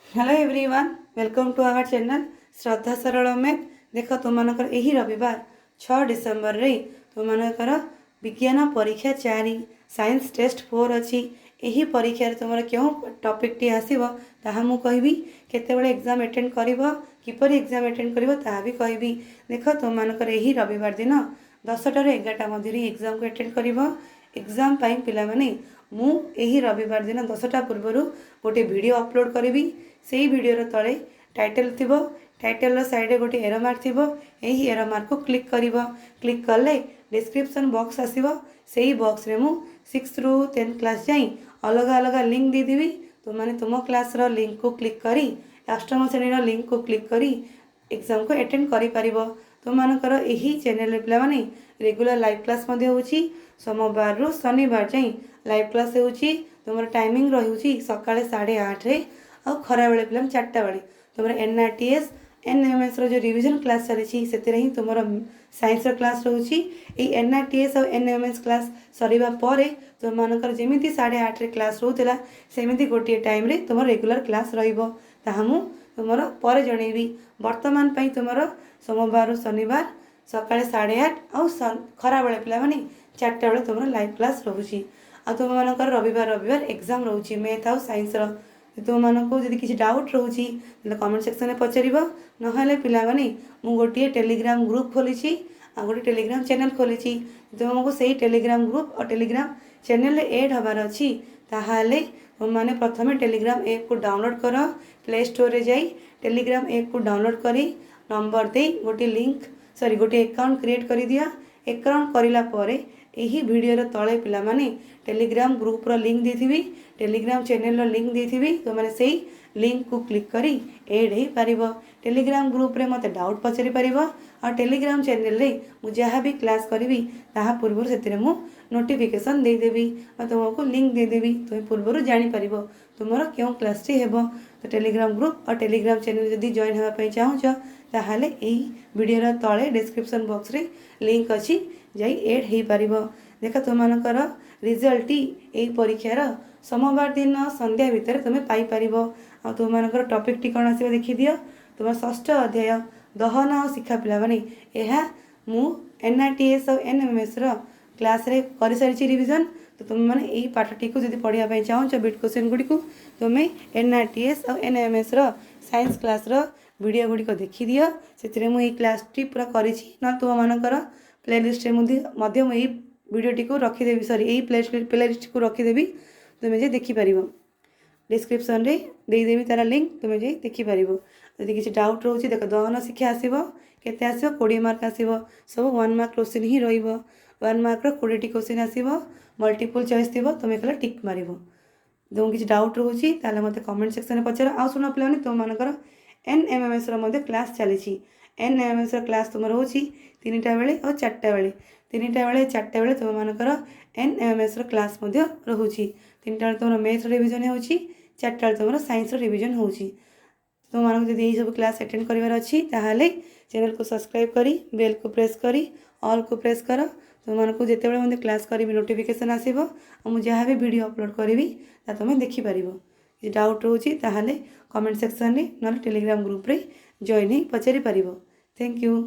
Hello everyone, welcome to our channel Shraddha Saral math. देख तुम यही रविवार 6 डिसेम्बर रे तुम विज्ञान परीक्षा 4 साइंस टेस्ट 4 अच्छी। यही परीक्षा तुम क्यों टॉपिक टी आसीबो ताहा मु कहबी, केतेबेले एग्जाम अटेंड करिवो, किपरि एग्जाम अटेंड करिवो ताहा भी कहबी। देख तुम यही रविवार दिन 10टा ରୁ 11ଟା मध्य एग्जाम को अटेंड करिवो। एग्जाम पाई पिला माने मु यही रविवार दिन 10टा पूर्व गोटे वीडियो अपलोड करी। से वीडियो तले टाइटल थी, टाइटल साइड रे गोटे एरो मार्क थी। यही एरो मार्क को क्लिक कर क्लिक कले डिस्क्रिप्शन बॉक्स आसीबो। से बॉक्स रे मु 6 ରୁ 10 क्लास जाई अलग अलग लिंक दे देबी। तो माने तुम क्लास रो लिंक को क्लिक करी अष्टम श्रेणी रो लिंक को क्लिक करी एग्जाम को अटेंड करि परिबो। तुम मानकर यही चैनल रे पिला माने रेगुलर लाइव क्लास मध्ये होउची। सोमवार रु शनिवार जाई लाइव क्लास होउची। तुमर टाइमिंग रहुची सकाळे 8:30 रे आ खरा बेले पिला 4टा बेले तुमर एनआरटीएस एनएमएस रो जो रिवीजन क्लास चली से ही तुम साइंस रो क्लास रोची। एनआरटीएस और एनएमएस क्लास सरीबा परे तुम मानकर जेमिति 8:30 रे क्लास रोतला सेमिति गोटे टाइम रे तुम रेगुलर क्लास रहिबो। ताहा मु तुमर परे जणेबी। वर्तमान पई तुमर सोमवार शनिवार सकाळे 8:30 आ खरा बेले पिला माने 4टा बेले तुमर लाइव क्लास रोची। आ तुम मानकर रविवार रविवार एग्जाम रोची मैथ आ साइंस रो। तुम मानक जब किसी डाउट रोची कमेंट सेक्शन में पचार ना पिलाने मु गोटे टेलीग्राम ग्रुप खोली आ गोटे टेलीग्राम चैनल खोली। तुमको से टेलीग्राम ग्रुप और टेलीग्राम चैनल एड हबार अच्छी ताहाले तुमने प्रथम टेलीग्राम ऐप को डाउनलोड कर प्ले स्टोर रे जाई टेलीग्राम ऐप को डाउनलोड करी नंबर दे गोटे लिंक गोटे अकाउंट क्रिएट कर दिया। अकाउंट करिला परे यही वीडियो तले पिला माने टेलीग्राम ग्रुप रो लिंक देथिबी, टेलीग्राम चैनल रो लिंक देथिबी। तो माने सेही लिंक को क्लिक करी ऐड हे पारिबो। टेलीग्राम ग्रुप रे मते डाउट पचारि पारिबो और टेलीग्राम चैनल रे मु जहाँ भी क्लास करी ताहा पूर्व से मु नोटिफिकेशन दे देबी और तुमको लिंक दे देबी। तुम पूर्व जानि पारिबो तुमरो क्यों क्लास टी हेबो। तो टेलीग्राम ग्रुप और टेलीग्राम चैनल जदी जॉइन हेबा पई चाहूछ ताहाले एही वीडियो रो तळे डिस्क्रिप्शन बॉक्स रे लिंक अछि जाई ऐड हे पारिबो। देख तुम रिजल्ट यही परीक्षार सोमवार दिन संध्या भितर तुम पाइपर। आ तुम टॉपिक टी कौन आसो देखी दियो। तुम षष्ठ अध्याय दहन और शिक्षा पिला माने यह मु एनआरटीएस और एनएमएस क्लास रे कर सारी रिविजन। तो तुम मैंने यही पाठटी को जब पढ़ाई चाहूच बिट क्वेश्चन गुड़ी को तुम एनआरटीएस और एनएमएस साइंस क्लास वीडियो गुड़िक देखी दियो। से मुझे क्लास टी पूरा करी ना तुम मानकर प्लेलिस्ट यही वीडियोटी को रखीदेवी सॉरी यही प्लेलिस्ट को रखीदेवी तुम्हें जे देखिपर। डिस्क्रिप्शन रे देदेवी तार लिंक तुम्हें जे देखिपर। यदि किसी डाउट रोचे देख दहन शिक्षा आसो केते आसो 20 मार्क आसो सब 1 मार्क क्वेश्चन ही रही 1 मार्क 20टी क्वेश्चन आसो मल्टीपल चॉइस थी तुम कल टिक मार। तुम किसी डाउट रोचे ताले मते कमेंट सेक्शन में पचार। आ शुण पे तुम मानकर एनएमएस क्लास चली एनएमएस क्लास तुम रोची 3टा बेले और 4टा बेले 3टा बेले 4टा बेले तुम मानकर एनएमएस क्लास रोची 3टा बेले तुम मैथ रिविजन हो 4टा बेले तुम साइंस रिविजन हो। तुम मानक जब यही सब क्लास अटेंड करार अच्छी ताहले चैनल को सब्सक्राइब करी बेल को प्रेस करी ऑल को प्रेस कर। तुम मानक जिते बड़े क्लास करी नोटिफिकेशन आसो और मुझे जहाँ भी वीडियो अपलोड करी तुम देखिपर। किसी डाउट रोचे ताहले कमेंट सेक्शन में ना टेलीग्राम ग्रुप रे जॉइन ही पचारि पारिबो। Thank you.